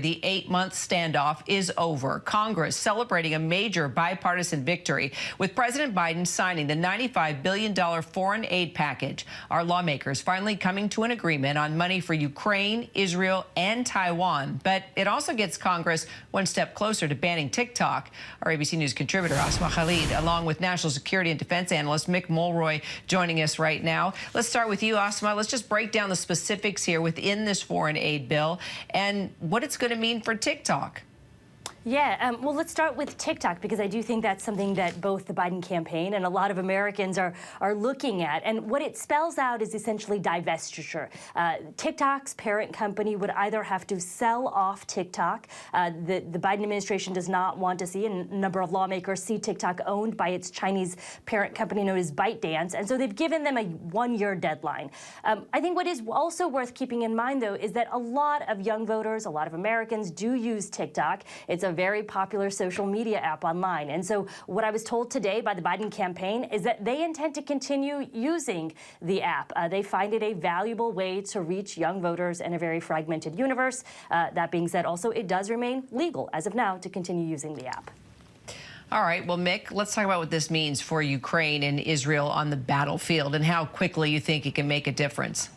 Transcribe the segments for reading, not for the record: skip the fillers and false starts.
The 8-month standoff is over. Congress celebrating a major bipartisan victory with President Biden signing the $95 billion foreign aid package. Our lawmakers finally coming to an agreement on money for Ukraine, Israel, and Taiwan. But it also gets Congress one step closer to banning TikTok. Our ABC News contributor, Asma Khalid, along with national security and defense analyst Mick Mulroy, joining us right now. Let's start with you, Asma. Let's just break down the specifics here within this foreign aid bill and what it's going to mean for TikTok. Yeah, well, let's start with TikTok, because I do think that's something that both the Biden campaign and a lot of Americans are looking at. And what it spells out is essentially divestiture. TikTok's parent company would either have to sell off TikTok. The Biden administration does not want to see, and a number of lawmakers see TikTok owned by its Chinese parent company known as ByteDance. And so they've given them a one-year deadline. I think what is also worth keeping in mind, though, is that a lot of young voters, a lot of Americans do use TikTok. It's a very popular social media app online. And so what I was told today by the Biden campaign is that they intend to continue using the app. They find it a valuable way to reach young voters in a very fragmented universe. That being said, also, it does remain legal as of now to continue using the app. All right, well, Mick, let's talk about what this means for Ukraine and Israel on the battlefield and how quickly you think it can make a difference.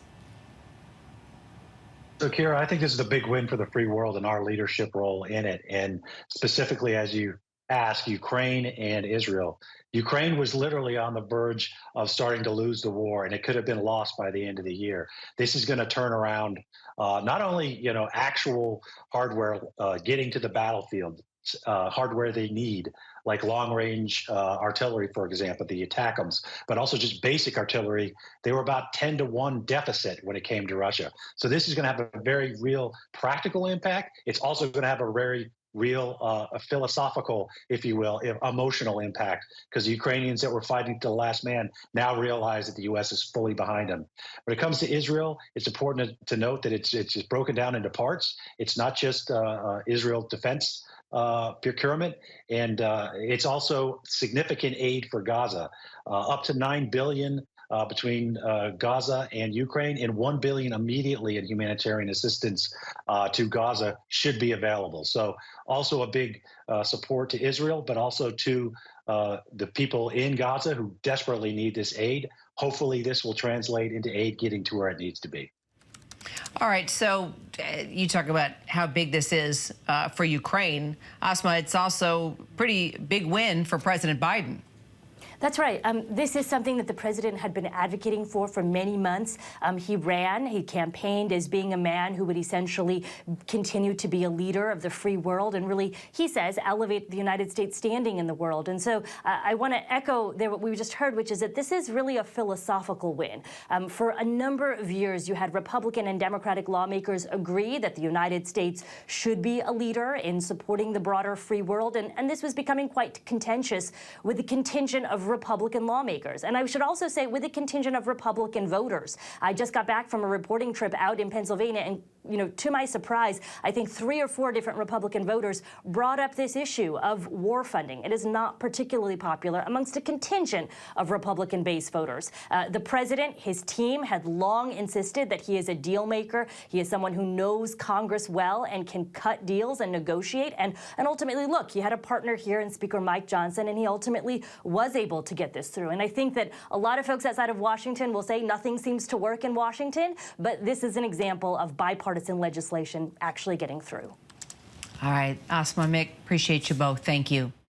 So, Kira, I think this is a big win for the free world and our leadership role in it. And specifically, as you ask, Ukraine and Israel. Ukraine was literally on the verge of starting to lose the war, and it could have been lost by the end of the year. This is going to turn around not only, actual hardware getting to the battlefield, hardware they need, like long-range artillery, for example, the ATACMS, but also just basic artillery. They were about 10-to-1 deficit when it came to Russia. So this is going to have a very real practical impact. It's also going to have a very real a philosophical, if you will, emotional impact, because the Ukrainians that were fighting to the last man now realize that the U.S. is fully behind them. When it comes to Israel, it's important to note that it's just broken down into parts. It's not just Israel defense procurement, and it's also significant aid for Gaza, up to $9 billion between Gaza and Ukraine, and $1 billion immediately in humanitarian assistance to Gaza should be available. So also a big support to Israel, but also to the people in Gaza who desperately need this aid. Hopefully this will translate into aid getting to where it needs to be. All right, so you talk about how big this is for Ukraine. Asma, it's also a pretty big win for President Biden. That's right. This is something that the president had been advocating for many months. He campaigned as being a man who would essentially continue to be a leader of the free world and really, he says, elevate the United States standing in the world. And so I want to echo there what we just heard, which is that this is really a philosophical win. For a number of years, you had Republican and Democratic lawmakers agree that the United States should be a leader in supporting the broader free world. And this was becoming quite contentious with the contingent of Republican lawmakers. And I should also say with a contingent of Republican voters. I just got back from a reporting trip out in Pennsylvania, and to my surprise, I think 3 or 4 different Republican voters brought up this issue of war funding. It is not particularly popular amongst a contingent of Republican-based voters. The president, his team, had long insisted that he is a deal maker. He is someone who knows Congress well and can cut deals and negotiate. And ultimately, look, he had a partner here in Speaker Mike Johnson, and he ultimately was able to get this through. And I think that a lot of folks outside of Washington will say nothing seems to work in Washington, but this is an example of bipartisan legislation actually getting through. All right, Asma, Mick, appreciate you both. Thank you.